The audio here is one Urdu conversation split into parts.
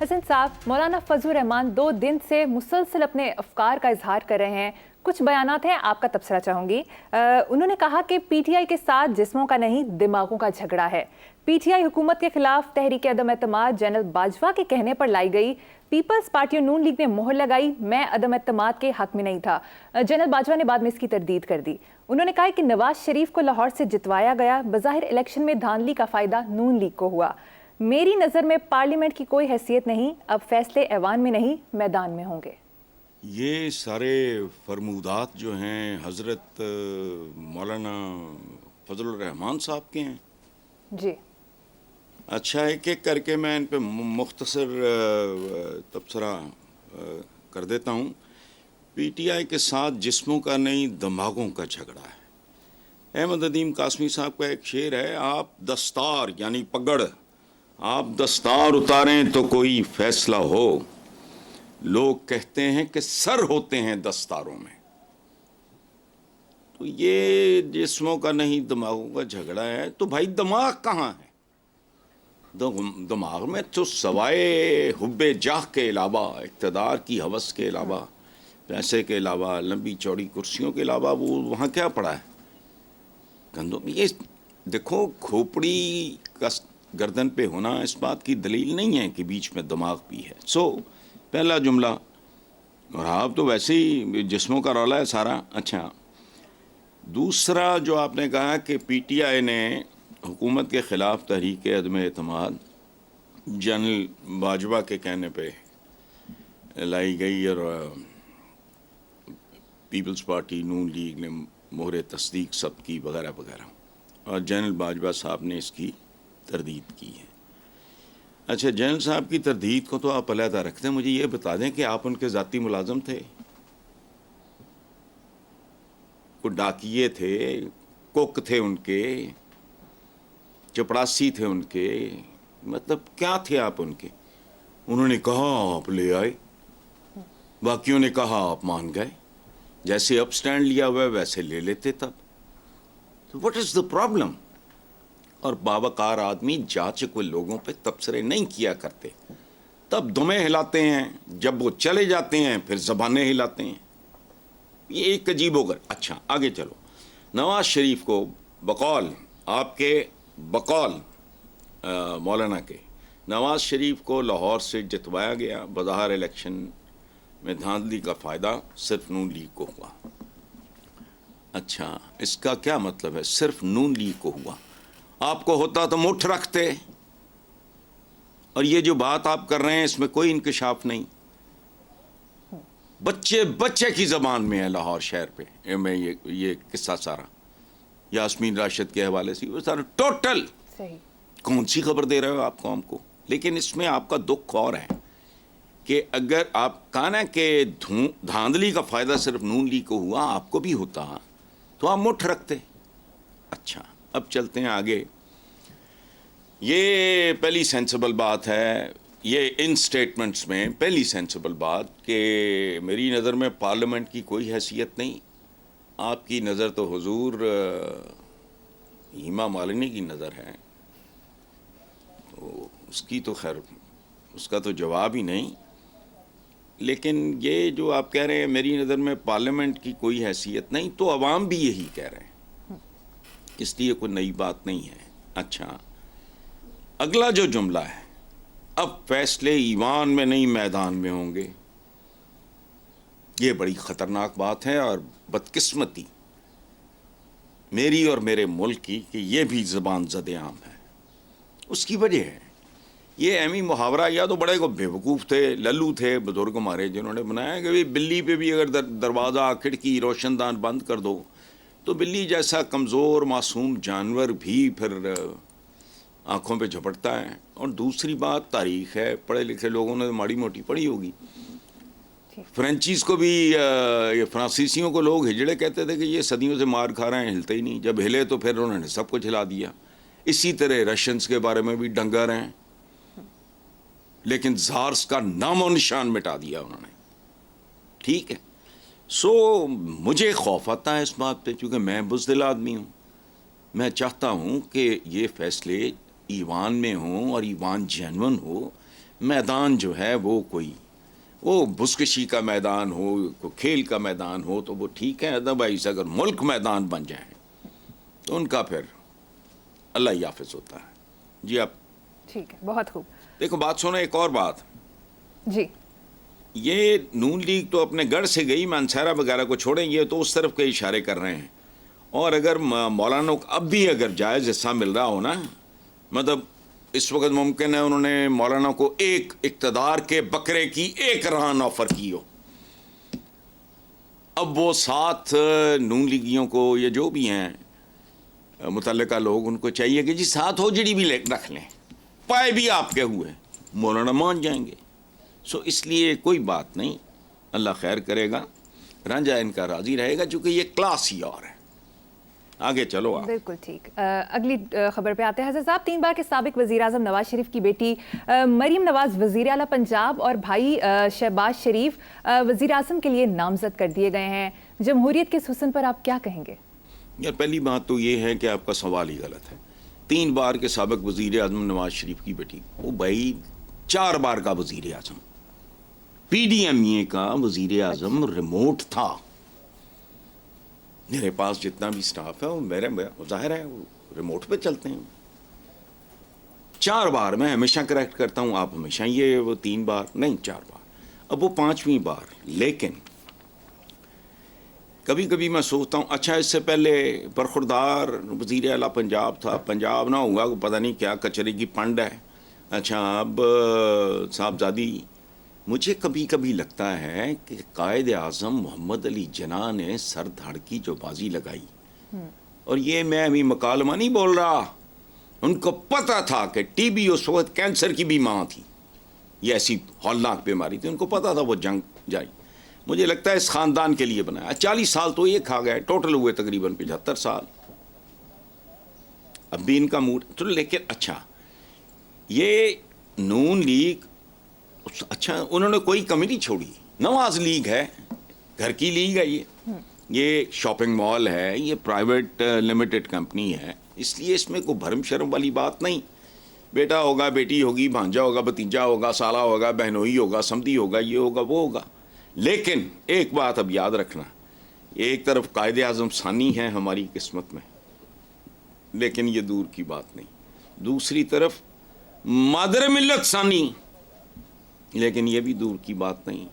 حسن صاحب، مولانا فضل الرحمان 2 دن سے مسلسل اپنے افکار کا اظہار کر رہے ہیں. کچھ بیانات ہیں، آپ کا تبصرہ چاہوں گی. انہوں نے کہا کہ پی ٹی آئی کے ساتھ جسموں کا نہیں دماغوں کا جھگڑا ہے. پی ٹی آئی حکومت کے خلاف تحریک عدم اعتماد جنرل باجوہ کے کہنے پر لائی گئی. پیپلز پارٹی نون لیگ نے مہر لگائی، میں عدم اعتماد کے حق میں نہیں تھا. جنرل باجوہ نے بعد میں اس کی تردید کر دی. انہوں نے کہا کہ نواز شریف کو لاہور سے جتوایا گیا، بظاہر الیکشن میں دھاندلی کا فائدہ نون لیگ کو ہوا. میری نظر میں پارلیمنٹ کی کوئی حیثیت نہیں، اب فیصلے ایوان میں نہیں میدان میں ہوں گے. یہ سارے فرمودات جو ہیں حضرت مولانا فضل الرحمان صاحب کے ہیں. جی اچھا، ایک ایک کر کے میں ان پہ مختصر تبصرہ کر دیتا ہوں. پی ٹی آئی کے ساتھ جسموں کا نہیں دماغوں کا جھگڑا ہے. احمد ندیم قاسمی صاحب کا ایک شعر ہے، آپ دستار یعنی پگڑ، آپ دستار اتاریں تو کوئی فیصلہ ہو. لوگ کہتے ہیں کہ سر ہوتے ہیں دستاروں میں. تو یہ جسموں کا نہیں دماغوں کا جھگڑا ہے. تو بھائی دماغ کہاں ہے؟ دماغ میں تو سوائے حب جاہ کے علاوہ، اقتدار کی ہوس کے علاوہ، پیسے کے علاوہ، لمبی چوڑی کرسیوں کے علاوہ وہ وہاں کیا پڑا ہے؟ گندوں یہ دیکھو، کھوپڑی کا گردن پہ ہونا اس بات کی دلیل نہیں ہے کہ بیچ میں دماغ بھی ہے. پہلا جملہ. اور آپ تو ویسے ہی جسموں کا رولا ہے سارا. اچھا، دوسرا جو آپ نے کہا کہ پی ٹی آئی نے حکومت کے خلاف تحریک عدم اعتماد جنرل باجوہ کے کہنے پہ لائی گئی اور پیپلز پارٹی نون لیگ نے مہر تصدیق سب کی وغیرہ وغیرہ، اور جنرل باجوہ صاحب نے اس کی تردید کی ہے. اچھا، جنرل صاحب کی تردید کو تو آپ علیحدہ رکھتے ہیں. مجھے یہ بتا دیں کہ آپ ان کے ذاتی ملازم تھے؟ کوئی ڈاکیے تھے؟ کوک تھے ان کے؟ چپڑاسی تھے ان کے؟ مطلب کیا تھے آپ ان کے؟ انہوں نے کہا آپ لے آئے، باقیوں نے کہا آپ مان گئے. جیسے اپ سٹینڈ لیا ہوا ہے ویسے لے لیتے. تب واٹ از دا پرابلم؟ اور باوقار آدمی جانچ کو لوگوں پہ تبصرے نہیں کیا کرتے. تب دمیں ہلاتے ہیں، جب وہ چلے جاتے ہیں پھر زبانیں ہلاتے ہیں. یہ ایک عجیب ہو گئے. اچھا آگے چلو. نواز شریف کو بقول آپ کے، بقول مولانا کے، نواز شریف کو لاہور سے جتوایا گیا، بظاہر الیکشن میں دھاندلی کا فائدہ صرف نون لیگ کو ہوا. اچھا، اس کا کیا مطلب ہے صرف نون لیگ کو ہوا؟ آپ کو ہوتا تو مٹھ رکھتے. اور یہ جو بات آپ کر رہے ہیں اس میں کوئی انکشاف نہیں. بچے بچے کی زبان میں ہے لاہور شہر پہ میں یہ قصہ سارا یاسمین راشد کے حوالے سے وہ سارا ٹوٹل. صحیح. کون سی خبر دے رہے ہو آپ قوم کو؟ لیکن اس میں آپ کا دکھ اور ہے کہ اگر آپ کہا نا کہ دھاندلی کا فائدہ صرف نون لیگ کو ہوا، آپ کو بھی ہوتا تو آپ مٹھ رکھتے. اچھا، اب چلتے ہیں آگے. یہ پہلی سینسبل بات ہے، یہ ان سٹیٹمنٹس میں پہلی سینسبل بات کہ میری نظر میں پارلیمنٹ کی کوئی حیثیت نہیں. آپ کی نظر تو حضور ہیما مالنی کی نظر ہے، تو اس کی تو خیر اس کا تو جواب ہی نہیں. لیکن یہ جو آپ کہہ رہے ہیں میری نظر میں پارلیمنٹ کی کوئی حیثیت نہیں، تو عوام بھی یہی کہہ رہے ہیں، اس لیے کوئی نئی بات نہیں ہے. اچھا، اگلا جو جملہ ہے، اب فیصلے ایوان میں نہیں میدان میں ہوں گے. یہ بڑی خطرناک بات ہے اور بدقسمتی میری اور میرے ملک کی کہ یہ بھی زبان زد عام ہے. اس کی وجہ ہے یہ اہمی محاورہ، یا تو بڑے کو بیوقوف تھے، للو تھے بزرگ ہمارے، جنہوں نے بنایا کہ بلی پہ بھی اگر دروازہ کھڑکی روشن دان بند کر دو تو بلی جیسا کمزور معصوم جانور بھی پھر آنکھوں پہ جھپٹتا ہے. اور دوسری بات تاریخ ہے، پڑھے لکھے لوگوں نے ماڑی موٹی پڑھی ہوگی. فرینچیز کو بھی فرانسیسیوں کو لوگ ہجڑے کہتے تھے کہ یہ صدیوں سے مار کھا رہے ہیں، ہلتے ہی نہیں. جب ہلے تو پھر انہوں نے سب کچھ ہلا دیا. اسی طرح رشینز کے بارے میں بھی ڈنگر ہیں، لیکن زارس کا نام و نشان مٹا دیا انہوں نے. ٹھیک ہے. مجھے خوف آتا ہے اس بات پہ، چونکہ میں بزدل آدمی ہوں. میں چاہتا ہوں کہ یہ فیصلے ایوان میں ہوں اور ایوان جینون ہو. میدان جو ہے وہ بزکشی کا میدان ہو، کوئی کھیل کا میدان ہو تو وہ ٹھیک ہے، ادروائز اگر ملک میدان بن جائیں تو ان کا پھر اللہ ہی حافظ ہوتا ہے. جی آپ ٹھیک ہے، بہت خوب. دیکھو بات سنو، ایک اور بات، جی یہ نون لیگ تو اپنے گڑھ سے گئی، مانسہرہ وغیرہ کو چھوڑیں، یہ تو اس طرف کے اشارے کر رہے ہیں. اور اگر مولانا کو اب بھی اگر جائز حصہ مل رہا ہو نا، مطلب اس وقت ممکن ہے انہوں نے مولانا کو ایک اقتدار کے بکرے کی ایک رہن آفر کی ہو، اب وہ ساتھ نون لیگیوں کو، یہ جو بھی ہیں متعلقہ لوگ، ان کو چاہیے کہ جی ساتھ ہو جڑی بھی رکھ لیں، پائے بھی آپ کے ہوئے، مولانا مان جائیں گے. سو اس لیے کوئی بات نہیں، اللہ خیر کرے گا، رانجھا ان کا راضی رہے گا، چونکہ یہ کلاس ہی اور ہے. آگے چلو آپ. بالکل ٹھیک. اگلی خبر پہ آتے ہیں. حضرت صاحب، 3 بار کے سابق وزیر اعظم نواز شریف کی بیٹی مریم نواز وزیر اعلیٰ پنجاب اور بھائی شہباز شریف وزیر اعظم کے لیے نامزد کر دیے گئے ہیں. جمہوریت کے اس حسن پر آپ کیا کہیں گے؟ یار پہلی بات تو یہ ہے کہ آپ کا سوال ہی غلط ہے. 3 بار کے سابق وزیر اعظم نواز شریف کی بیٹی، وہ بھائی 4 بار کا وزیر اعظم، پی ڈی ایم اے کا وزیر اعظم ریموٹ تھا. میرے پاس جتنا بھی سٹاف ہے وہ میرے ظاہر ہے وہ ریموٹ پہ چلتے ہیں. 4 بار، میں ہمیشہ کریکٹ کرتا ہوں، آپ ہمیشہ یہ وہ 3 بار نہیں 4 بار، اب وہ 5ویں بار. لیکن کبھی کبھی میں سوچتا ہوں اچھا اس سے پہلے برخوردار وزیر اعلیٰ پنجاب تھا، پنجاب نہ ہوگا پتہ نہیں کیا کچرے کی پنڈ ہے. اچھا اب صاحبزادی، مجھے کبھی کبھی لگتا ہے کہ قائد اعظم محمد علی جناح نے سر دھڑ کی جو بازی لگائی، اور یہ میں ابھی مکالمہ نہیں بول رہا، ان کو پتہ تھا کہ ٹی بی اس وقت کینسر کی بھی ماں تھی، یہ ایسی ہولناک بیماری تھی، ان کو پتہ تھا وہ جنگ جائے. مجھے لگتا ہے اس خاندان کے لیے بنایا. 40 سال تو یہ کھا گئے، ٹوٹل ہوئے تقریباً 75 سال. اب بھی ان کا موڈ تو، لیکن اچھا یہ نون لیگ، اچھا انہوں نے کوئی کمی نہیں چھوڑی. نواز لیگ ہے، گھر کی لیگ ہے، یہ شاپنگ مال ہے، یہ پرائیویٹ لمیٹڈ کمپنی ہے، اس لیے اس میں کوئی بھرم شرم والی بات نہیں. بیٹا ہوگا، بیٹی ہوگی، بھانجا ہوگا، بھتیجا ہوگا، سالہ ہوگا، بہنوئی ہوگا، سمدھی ہوگا، یہ ہوگا وہ ہوگا. لیکن ایک بات اب یاد رکھنا، ایک طرف قائد اعظم ثانی ہے ہماری قسمت میں، لیکن یہ دور کی بات نہیں. دوسری طرف مادر ملت ثانی، لیکن یہ بھی دور کی بات نہیں.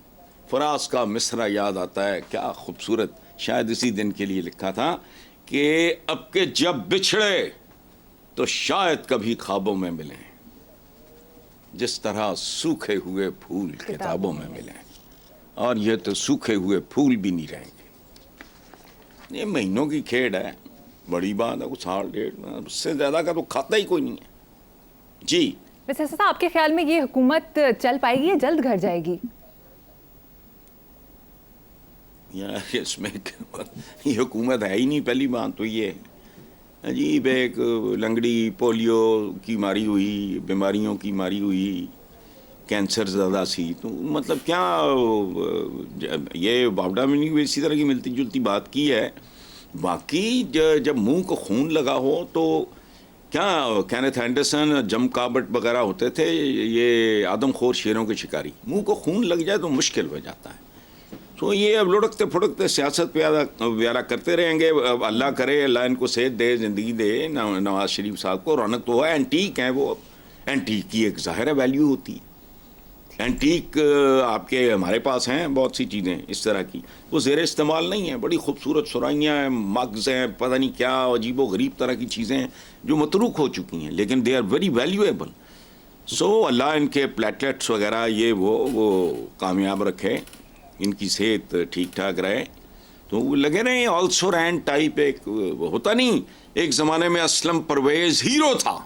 فراز کا مصرع یاد آتا ہے، کیا خوبصورت، شاید اسی دن کے لیے لکھا تھا کہ اب کے جب بچھڑے تو شاید کبھی خوابوں میں ملیں، جس طرح سوکھے ہوئے پھول کتابوں میں ملیں، اور یہ تو سوکھے ہوئے پھول بھی نہیں رہیں گے. یہ مہینوں کی کھیڑ ہے، بڑی بات ہے، 1.5 اس سے زیادہ کا تو کھاتا ہی کوئی نہیں ہے. جی ویسے آپ کے خیال میں یہ حکومت چل پائے گی یا جلد گھر جائے گی؟ یار اس میں یہ حکومت ہے ہی نہیں. پہلی بات تو یہ عجیب ایک لنگڑی، پولیو کی ماری ہوئی، بیماریوں کی ماری ہوئی، کینسر زیادہ سی، تو مطلب کیا یہ باوڈا میں نہیں اسی طرح کی ملتی جلتی بات کی ہے. باقی جب منہ کو خون لگا ہو تو کیا کینتھ اینڈرسن، جم کابٹ وغیرہ ہوتے تھے یہ آدم خور شیروں کے شکاری، منہ کو خون لگ جائے تو مشکل ہو جاتا ہے. تو یہ اب لڑکتے پھڑکتے سیاست پیارا کرتے رہیں گے. اللہ کرے اللہ ان کو صحت دے، زندگی دے نواز شریف صاحب کو. رونق تو ہے، اینٹیک ہیں وہ، اینٹیک کی ایک ظاہر ویلیو ہوتی ہے. اینٹیک آپ کے ہمارے پاس ہیں بہت سی چیزیں اس طرح کی، وہ زیر استعمال نہیں ہیں، بڑی خوبصورت سرائیاں ہیں، مگز ہیں، پتہ نہیں کیا عجیب و غریب طرح کی چیزیں ہیں جو متروک ہو چکی ہیں، لیکن دے آر ویری ویلیویبل. سو اللہ ان کے پلیٹلیٹس وغیرہ یہ وہ کامیاب رکھے، ان کی صحت ٹھیک ٹھاک رہے. تو وہ لگے رہے آلسو رین ٹائپ، ایک ہوتا نہیں، ایک زمانے میں اسلم پرویز ہیرو تھا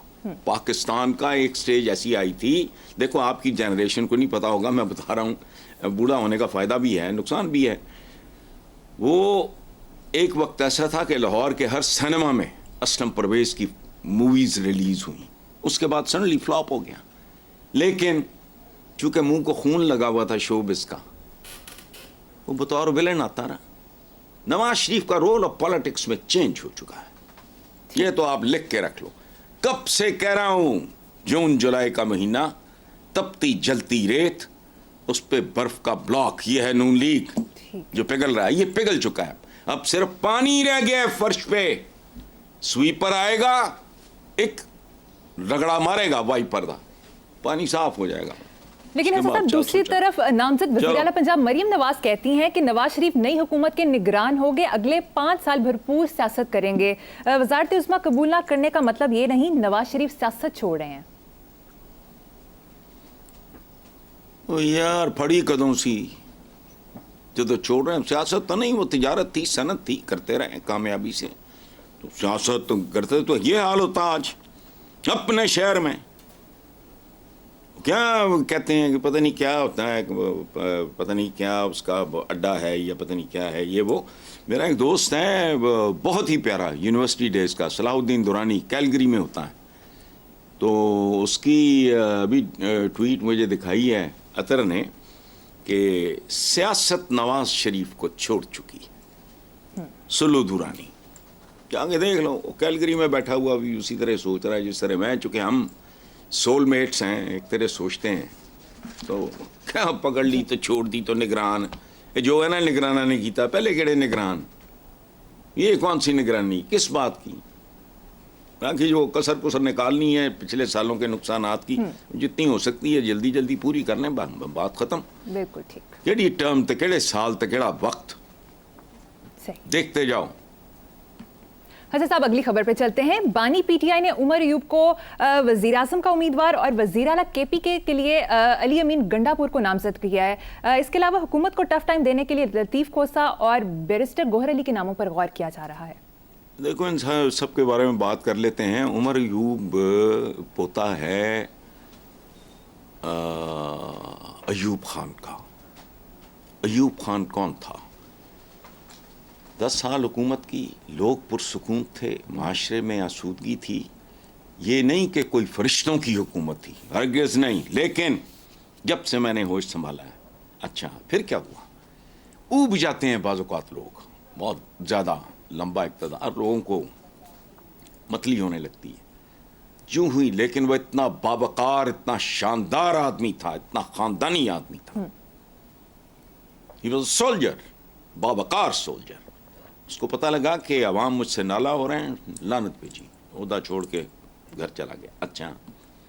پاکستان کا. ایک سٹیج ایسی آئی تھی، دیکھو آپ کی جنریشن کو نہیں پتا ہوگا، میں بتا رہا ہوں، بوڑھا ہونے کا فائدہ بھی ہے نقصان بھی ہے. وہ ایک وقت ایسا تھا کہ لاہور کے ہر سینما میں اسلم پرویز کی موویز ریلیز ہوئیں، اس کے بعد سڈنلی فلاپ ہو گیا. لیکن چونکہ منہ کو خون لگا ہوا تھا شوبز کا، وہ بطور ویلن آتا رہا. نواز شریف کا رول آف پالیٹکس میں چینج ہو چکا ہے، یہ تو آپ لکھ کے رکھ لو. کب سے کہہ رہا ہوں، جون جولائی کا مہینہ، تپتی جلتی ریت، اس پہ برف کا بلاک، یہ ہے نون لیگ جو پگھل رہا ہے، یہ پگھل چکا ہے، اب صرف پانی رہ گیا ہے فرش پہ، سویپر آئے گا، ایک رگڑا مارے گا وائپر دا، پانی صاف ہو جائے گا۔ لیکن حسن صاحب دوسری طرف نامزد وزیر اعلیٰ پنجاب مریم نواز کہتی ہیں کہ نواز شریف نئی حکومت کے نگران ہوگے، اگلے 5 سال بھرپور سیاست کریں گے۔ وزارت عظمیٰ قبول نہ کرنے کا مطلب یہ نہیں نواز شریف سیاست چھوڑ رہے ہیں۔ یار پھڑی قدوں سی جو تو چھوڑ رہے ہیں، سیاست تو نہیں، وہ تجارت تھی، صنعت تھی، کرتے رہے کامیابی سے، تو سیاست تو کرتے تو یہ حال ہوتا آج اپنے شہر میں۔ کیا کہتے ہیں کہ پتہ نہیں کیا ہوتا ہے، پتہ نہیں کیا اس کا اڈا ہے یا پتہ نہیں کیا ہے یہ وہ۔ میرا ایک دوست ہے بہت ہی پیارا، یونیورسٹی ڈیز کا، صلاح الدین دورانی، کیلگری میں ہوتا ہے، تو اس کی ابھی ٹویٹ مجھے دکھائی ہے عطر نے کہ سیاست نواز شریف کو چھوڑ چکی، سلو دورانی، جا کے دیکھ لو، کیلگری میں بیٹھا ہوا بھی اسی طرح سوچ رہا ہے جس طرح میں، چونکہ ہم سول میٹس ہیں، ایک طرح سوچتے ہیں، تو کیا پکڑ لی تو چھوڑ دی تو نگران، جو ہے نا نگرانہ نے کیتا، پہلے کہڑے نگران، یہ کون سی نگرانی، کس بات کی؟ باقی جو کسر کسر نکالنی ہے پچھلے سالوں کے نقصانات کی، جتنی ہو سکتی ہے جلدی جلدی پوری کر لیں، بات ختم۔ بالکل ٹھیک، کیڑی ٹرم تے کیڑے سال تے کیڑا وقت، صحیح۔ دیکھتے جاؤ۔ حسن صاحب اگلی خبر پہ چلتے ہیں۔ بانی پی ٹی آئی نے عمر ایوب کو وزیر اعظم کا امیدوار اور وزیر اعلیٰ کے پی کے لیے علی امین گنڈا پور کو نامزد کیا ہے۔ اس کے علاوہ حکومت کو ٹف ٹائم دینے کے لیے لطیف کھوسہ اور بیرسٹر گوہر علی کے ناموں پر غور کیا جا رہا ہے۔ دیکھو ان سب کے بارے میں بات کر لیتے ہیں۔ عمر ایوب پوتا ہے ایوب خان کا۔ ایوب خان کون تھا؟ 10 سال حکومت کی، لوگ پرسکون تھے، معاشرے میں آسودگی تھی، یہ نہیں کہ کوئی فرشتوں کی حکومت تھی، ہرگز نہیں، لیکن جب سے میں نے ہوش سنبھالا ہے، اچھا پھر کیا ہوا، اوب جاتے ہیں بعض اوقات لوگ، بہت زیادہ لمبا اقتدار لوگوں کو متلی ہونے لگتی ہے، جو ہوئی، لیکن وہ اتنا باوقار، اتنا شاندار آدمی تھا، اتنا خاندانی آدمی تھا، ہی واز سولجر، باوقار سولجر۔ اس کو پتہ لگا کہ عوام مجھ سے نالا ہو رہے ہیں، لعنت بھیجی، عہدہ چھوڑ کے گھر چلا گیا۔ اچھا